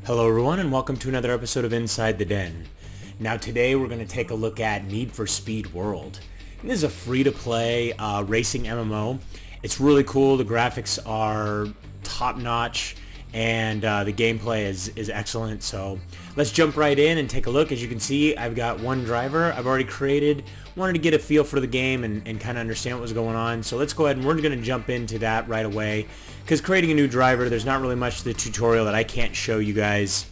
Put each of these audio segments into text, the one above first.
Hello everyone and welcome to another episode of Inside the Den. Now today we're going to take a look at Need for Speed World. And this is a free-to-play racing MMO. It's really cool. The graphics are top-notch and the gameplay is excellent. So let's jump right in and take a look. As you can see, I've got one driver I've already created. Wanted to get a feel for the game and kind of understand what was going on. So let's go ahead and we're going to jump into that right away. Because creating a new driver, there's not really much to the tutorial that I can't show you guys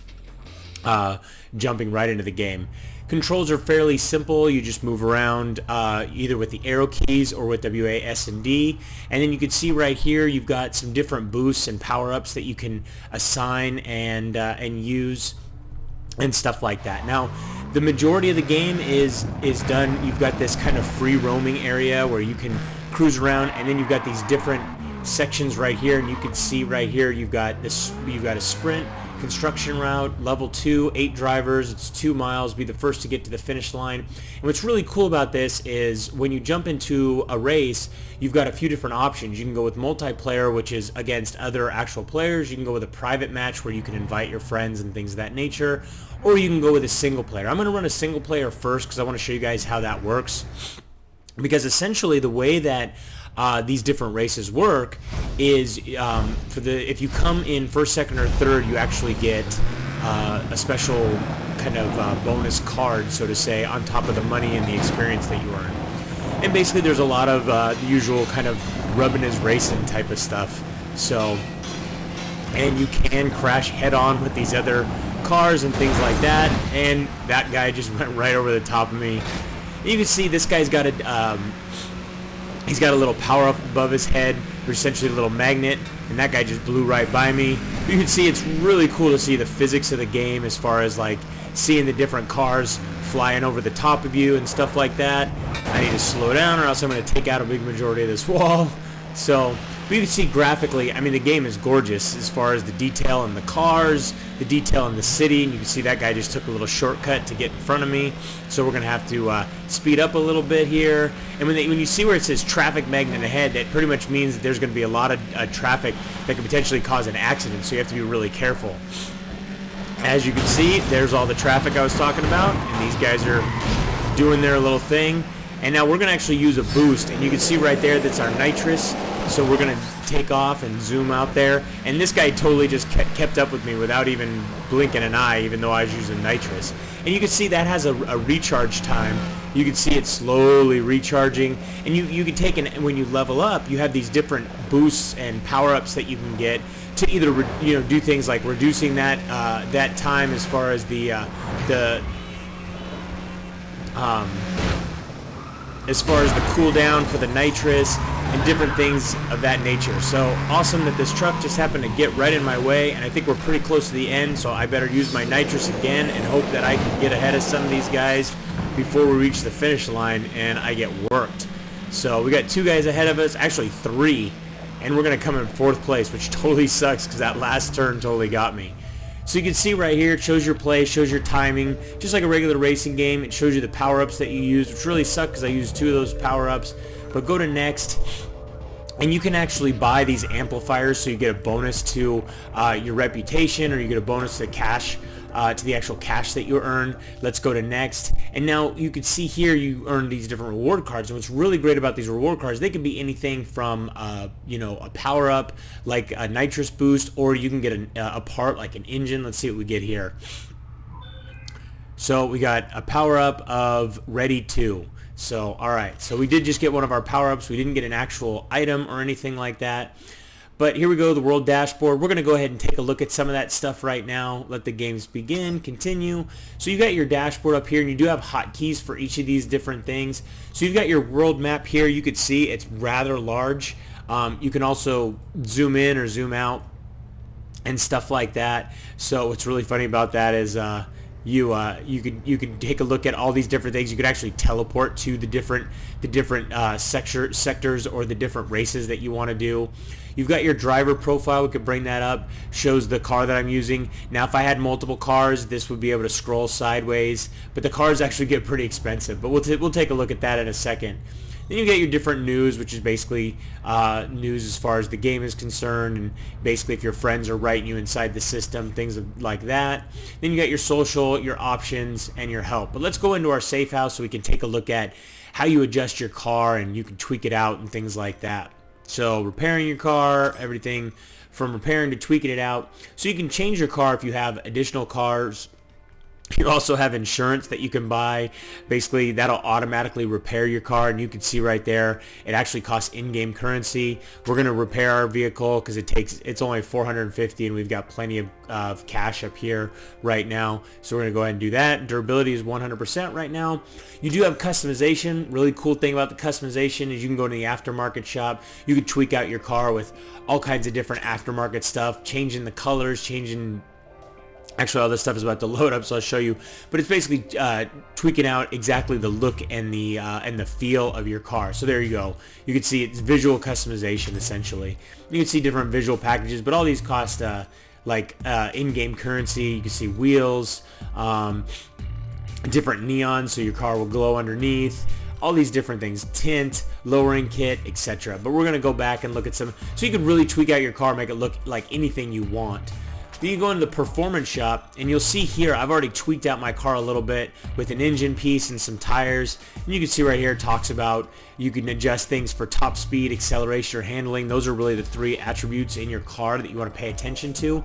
jumping right into the game. Controls are fairly simple. You just move around either with the arrow keys or with WA, S, and D. And then you can see right here you've got some different boosts and power-ups that you can assign and use and stuff like that. Now, the majority of the game is done. You've got this kind of free roaming area where you can cruise around, and then you've got these different sections right here, and you can see right here you've got a sprint, construction route, level 2, 8 drivers, it's 2 miles, be the first to get to the finish line. And what's really cool about this is when you jump into a race, you've got a few different options. You can go with multiplayer, which is against other actual players. You can go with a private match where you can invite your friends and things of that nature, or you can go with a single player. I'm going to run a single player first because I want to show you guys how that works, because essentially the way that these different races work is if you come in first, second, or third, you actually get a special kind of bonus card, so to say, on top of the money and the experience that you earn. And basically there's a lot of the usual kind of rubbing his racing type of stuff. So, and you can crash head on with these other cars and things like that, and that guy just went right over the top of me. You can see this guy's got he's got a little power up above his head, or essentially a little magnet, and that guy just blew right by me. You can see it's really cool to see the physics of the game as far as like seeing the different cars flying over the top of you and stuff like that. I need to slow down or else I'm going to take out a big majority of this wall. So, but you can see graphically, I mean, the game is gorgeous as far as the detail in the cars, the detail in the city, and you can see that guy just took a little shortcut to get in front of me. So we're going to have to speed up a little bit here. And when you see where it says traffic magnet ahead, that pretty much means that there's going to be a lot of traffic that could potentially cause an accident, so you have to be really careful. As you can see, there's all the traffic I was talking about, and these guys are doing their little thing. And now we're going to actually use a boost, and you can see right there that's our nitrous. So we're going to take off and zoom out there, and this guy totally just kept up with me without even blinking an eye, even though I was using nitrous. And you can see that has a recharge time. You can see it slowly recharging, and you can take, and when you level up, you have these different boosts and power-ups that you can get to either do things like reducing that time as far as the cooldown for the nitrous and different things of that nature. So awesome that this truck just happened to get right in my way, and I think we're pretty close to the end, so I better use my nitrous again and hope that I can get ahead of some of these guys before we reach the finish line and I get worked. So we got 2 guys ahead of us, actually 3, and we're going to come in 4th place, which totally sucks because that last turn totally got me. So you can see right here, it shows your play, shows your timing, just like a regular racing game. It shows you the power-ups that you use, which really suck because I used 2 of those power-ups. But go to next, and you can actually buy these amplifiers, so you get a bonus to your reputation, or you get a bonus to cash, to the actual cash that you earn. Let's go to next, and now you can see here you earn these different reward cards. And what's really great about these reward cards, they can be anything from a power up like a nitrous boost, or you can get a part like an engine. Let's see what we get here. So we got a power up of ready 2. So alright, so we did just get one of our power ups. We didn't get an actual item or anything like that. But here we go, the world dashboard. We're going to go ahead and take a look at some of that stuff right now. Let the games begin, continue. So you got your dashboard up here, and you do have hotkeys for each of these different things. So you've got your world map here. You could see it's rather large. You can also zoom in or zoom out and stuff like that. So what's really funny about that is you could take a look at all these different things. You could actually teleport to the different sectors or the different races that you want to do. You've got your driver profile. We could bring that up. Shows the car that I'm using. Now, if I had multiple cars, this would be able to scroll sideways. But the cars actually get pretty expensive. But we'll take a look at that in a second. Then you get your different news, which is basically news as far as the game is concerned, and basically if your friends are writing you inside the system, things like that. Then you got your social, your options, and your help. But let's go into our safe house so we can take a look at how you adjust your car and you can tweak it out and things like that. So repairing your car, everything from repairing to tweaking it out. So you can change your car if you have additional cars. You also have insurance that you can buy. Basically, that'll automatically repair your car, and you can see right there, it actually costs in-game currency. We're going to repair our vehicle because it's only 450, and we've got plenty of cash up here right now. So we're going to go ahead and do that. Durability is 100% right now. You do have customization. Really cool thing about the customization is you can go to the aftermarket shop. You can tweak out your car with all kinds of different aftermarket stuff, changing the colors, changing... Actually, all this stuff is about to load up, so I'll show you. But it's basically tweaking out exactly the look and the feel of your car. So there you go. You can see it's visual customization, essentially. You can see different visual packages, but all these cost in-game currency. You can see wheels, different neons, so your car will glow underneath. All these different things, tint, lowering kit, etc. But we're going to go back and look at some, so you can really tweak out your car, make it look like anything you want. Then you go into the performance shop, and you'll see here I've already tweaked out my car a little bit with an engine piece and some tires. And you can see right here it talks about you can adjust things for top speed, acceleration, or handling. Those are really the three attributes in your car that you want to pay attention to.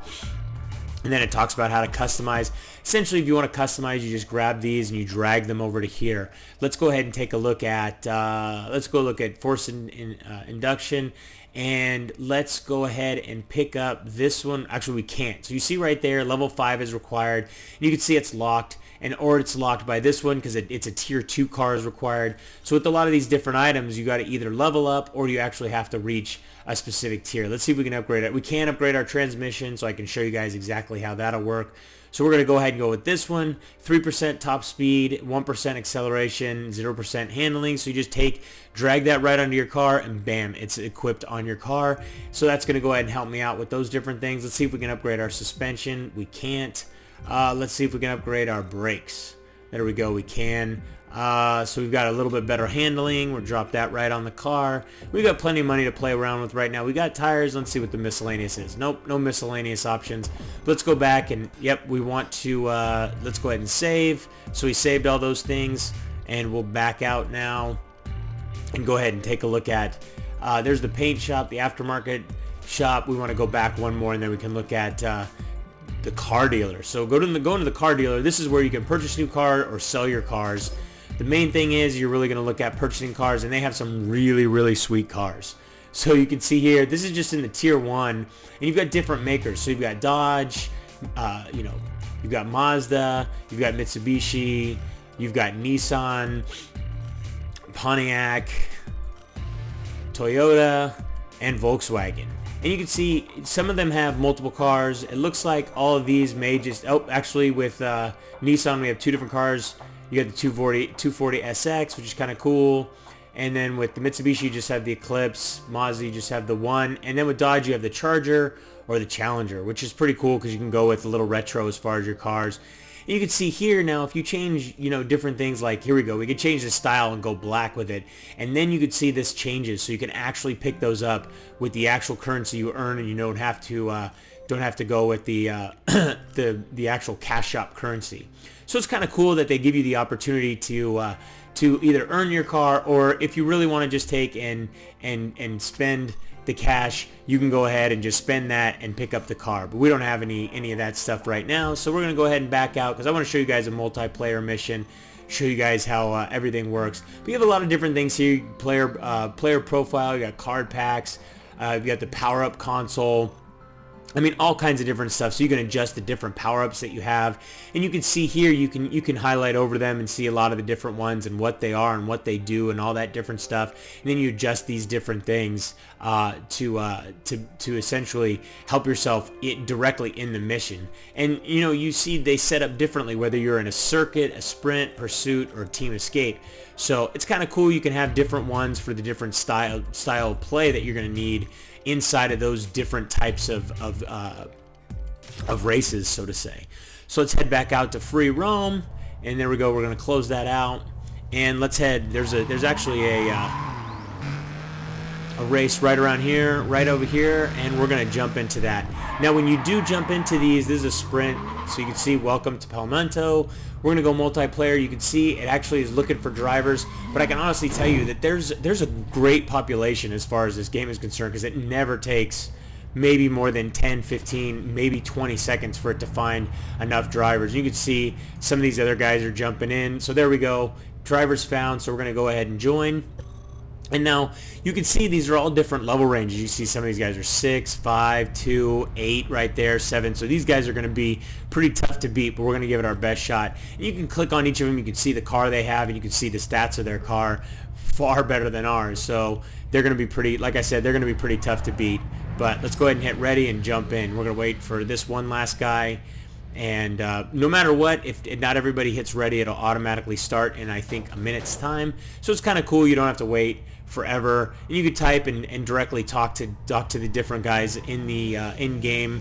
And then it talks about how to customize. Essentially, if you want to customize, you just grab these and you drag them over to here. Let's go ahead and take a look at force induction. And let's go ahead and pick up this one. Actually, we can't. So you see right there, level 5 is required. And you can see it's locked, or it's locked by this one because it's a tier 2 car is required. So with a lot of these different items, you got to either level up or you actually have to reach a specific tier. Let's see if we can upgrade it. We can upgrade our transmission, so I can show you guys exactly how that'll work. So we're going to go ahead and go with this one. 3% top speed, 1% acceleration, 0% handling. So you just drag that right onto your car, and bam, it's equipped on your car. So that's going to go ahead and help me out with those different things. Let's see if we can upgrade our suspension. We can't. Let's see if we can upgrade our brakes. There we go, we can. So we've got a little bit better handling. We'll drop that right on the car. We've got plenty of money to play around with right now. We got tires. Let's see what the miscellaneous is. Nope, no miscellaneous options. Let's go back and, yep, we want to, let's go ahead and save. So we saved all those things, and we'll back out now and go ahead and take a look at, there's the paint shop, the aftermarket shop. We want to go back one more, and then we can look at the car dealer. So go into the car dealer. This is where you can purchase new car or sell your cars. The main thing is you're really going to look at purchasing cars, and they have some really, really sweet cars. So you can see here, this is just in the tier 1, and you've got different makers. So you've got Dodge, you've got Mazda, you've got Mitsubishi, you've got Nissan, Pontiac, Toyota, and Volkswagen. And you can see some of them have multiple cars. It looks like all of these may just, actually with Nissan we have two different cars. You got the 240 SX, which is kind of cool. And then with the Mitsubishi, you just have the Eclipse. Mazda, you just have the one. And then with Dodge, you have the Charger or the Challenger, which is pretty cool because you can go with a little retro as far as your cars. And you can see here now, if you change, different things, like here we go, we could change the style and go black with it. And then you could see this changes, so you can actually pick those up with the actual currency you earn, and you don't have to go with the the actual cash shop currency. So it's kind of cool that they give you the opportunity to either earn your car, or if you really want to just take and spend the cash, you can go ahead and just spend that and pick up the car. But we don't have any of that stuff right now, so we're going to go ahead and back out because I want to show you guys a multiplayer mission, show you guys how everything works. We have a lot of different things here. Player profile, you got card packs, you got the power-up console. I mean, all kinds of different stuff. So you can adjust the different power-ups that you have, and you can see here, you can highlight over them and see a lot of the different ones and what they are and what they do and all that different stuff. And then you adjust these different things to essentially help yourself directly in the mission. And you see they set up differently whether you're in a circuit, a sprint, pursuit, or team escape. So it's kind of cool. You can have different ones for the different style of play that you're going to need inside of those different types of races, so to say. So let's head back out to free roam, and there we go. We're going to close that out, and let's head. There's actually a a race right around here, right over here, and we're going to jump into that. Now, when you do jump into these, this is a sprint, so you can see welcome to Palmetto. We're going to go multiplayer. You can see it actually is looking for drivers, but I can honestly tell you that there's a great population as far as this game is concerned, because it never takes maybe more than 10, 15, maybe 20 seconds for it to find enough drivers. You can see some of these other guys are jumping in. So there we go. Drivers found, so we're going to go ahead and join. And now you can see these are all different level ranges. You see some of these guys are 6, 5, 2, 8 right there, 7. So these guys are going to be pretty tough to beat, but we're going to give it our best shot. And you can click on each of them. You can see the car they have, and you can see the stats of their car far better than ours. So they're going to be pretty, like I said, they're going to be pretty tough to beat. But let's go ahead and hit ready and jump in. We're going to wait for this one last guy. And no matter what, if not everybody hits ready, it'll automatically start in, I think, a minute's time. So it's kind of cool. You don't have to wait forever. And you could type and directly talk to the different guys in the in-game.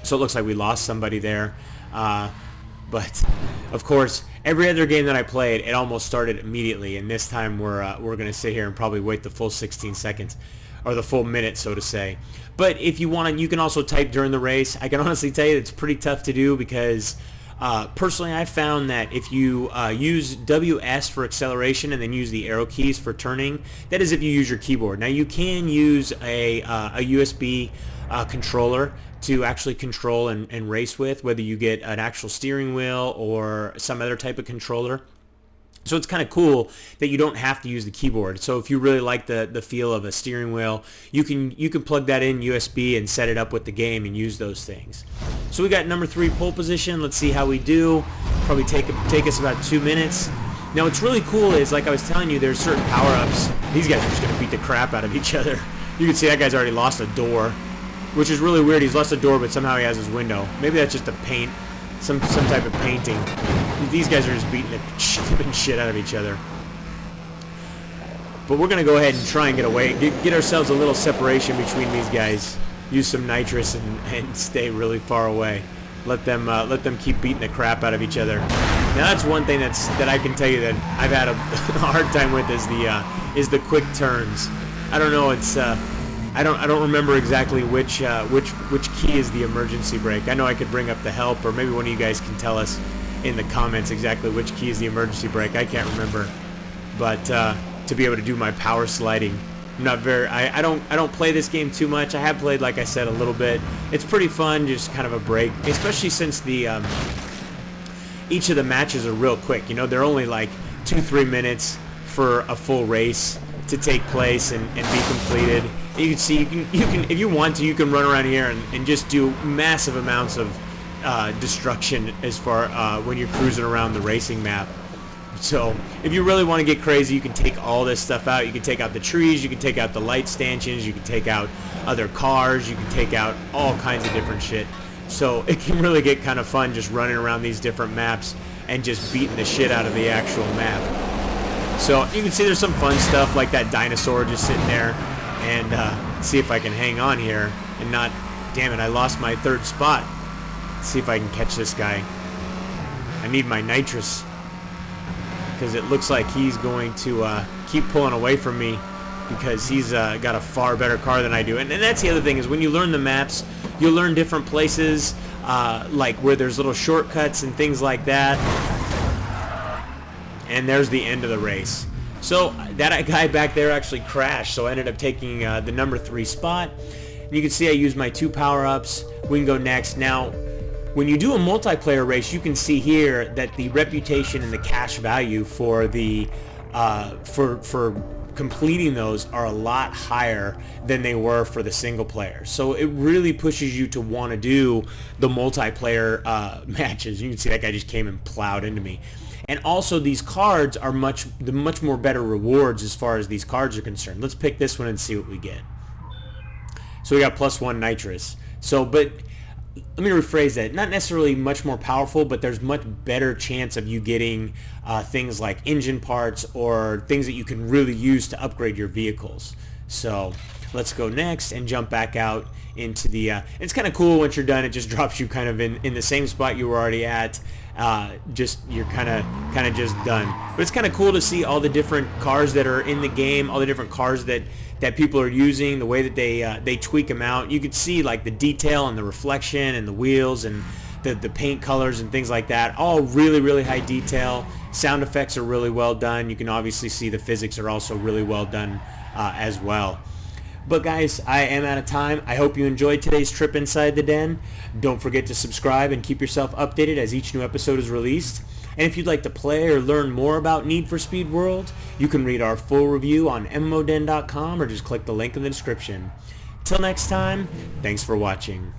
So it looks like we lost somebody there. But of course, every other game that I played, it almost started immediately. And this time we're going to sit here and probably wait the full 16 seconds. Or the full minute, so to say. But if you want to, you can also type during the race. I can honestly tell you it's pretty tough to do because personally I found that if you use WS for acceleration and then use the arrow keys for turning, that is if you use your keyboard. Now you can use a USB controller to actually control and race with, whether you get an actual steering wheel or some other type of controller. So it's kind of cool that you don't have to use the keyboard. So if you really like the feel of a steering wheel, you can plug that in USB and set it up with the game and use those things. So we got number 3 pole position. Let's see how we do. Probably take us about 2 minutes. Now what's really cool is, like I was telling you, there's certain power-ups. These guys are just going to beat the crap out of each other. You can see that guy's already lost a door, which is really weird. He's lost a door, but somehow he has his window. Maybe that's just a paint. Some type of painting. These guys are just beating the shit out of each other. But we're going to go ahead and try and get away. Get ourselves a little separation between these guys. Use some nitrous and stay really far away. Let them keep beating the crap out of each other. Now that's one thing that I can tell you that I've had a hard time with is the quick turns. I don't know. It's I don't remember exactly which key is the emergency brake. I know I could bring up the help, or maybe one of you guys can tell us in the comments exactly which key is the emergency brake. I can't remember, but to be able to do my power sliding, I'm not very. I don't play this game too much. I have played, like I said, a little bit. It's pretty fun, just kind of a break, especially since the each of the matches are real quick. You know, they're only like 2-3 minutes for a full race to take place and be completed. And you can see, you can if you want to, you can run around here and just do massive amounts of destruction as far when you're cruising around the racing map. So if you really want to get crazy, you can take all this stuff out. You can take out the trees, you can take out the light stanchions, you can take out other cars, you can take out all kinds of different shit. So it can really get kind of fun just running around these different maps and just beating the shit out of the actual map. So you can see there's some fun stuff like that dinosaur just sitting there, and see if I can hang on here and not, damn it, I lost my 3rd spot. Let's see if I can catch this guy. I need my nitrous, because it looks like he's going to keep pulling away from me because he's got a far better car than I do. And that's the other thing, is when you learn the maps, you'll learn different places, like where there's little shortcuts and things like that. And there's the end of the race. So that guy back there actually crashed, so I ended up taking the number 3 spot. And you can see I used my 2 power-ups. We can go next. Now, when you do a multiplayer race, you can see here that the reputation and the cash value for the for completing those are a lot higher than they were for the single player. So it really pushes you to want to do the multiplayer matches. You can see that guy just came and plowed into me. And also these cards are much more better rewards as far as these cards are concerned. Let's pick this one and see what we get. So we got +1 nitrous. So, but let me rephrase that. Not necessarily much more powerful, but there's much better chance of you getting things like engine parts or things that you can really use to upgrade your vehicles. So Let's go next and jump back out into the, it's kind of cool once you're done, it just drops you kind of in the same spot you were already at. You're kind of just done. But it's kind of cool to see all the different cars that are in the game, all the different cars that people are using, the way that they tweak them out. You could see like the detail and the reflection and the wheels and the paint colors and things like that, all really, really high detail. Sound effects are really well done. You can obviously see the physics are also really well done as well. But guys, I am out of time. I hope you enjoyed today's trip inside the den. Don't forget to subscribe and keep yourself updated as each new episode is released. And if you'd like to play or learn more about Need for Speed World, you can read our full review on MMOden.com or just click the link in the description. Till next time, thanks for watching.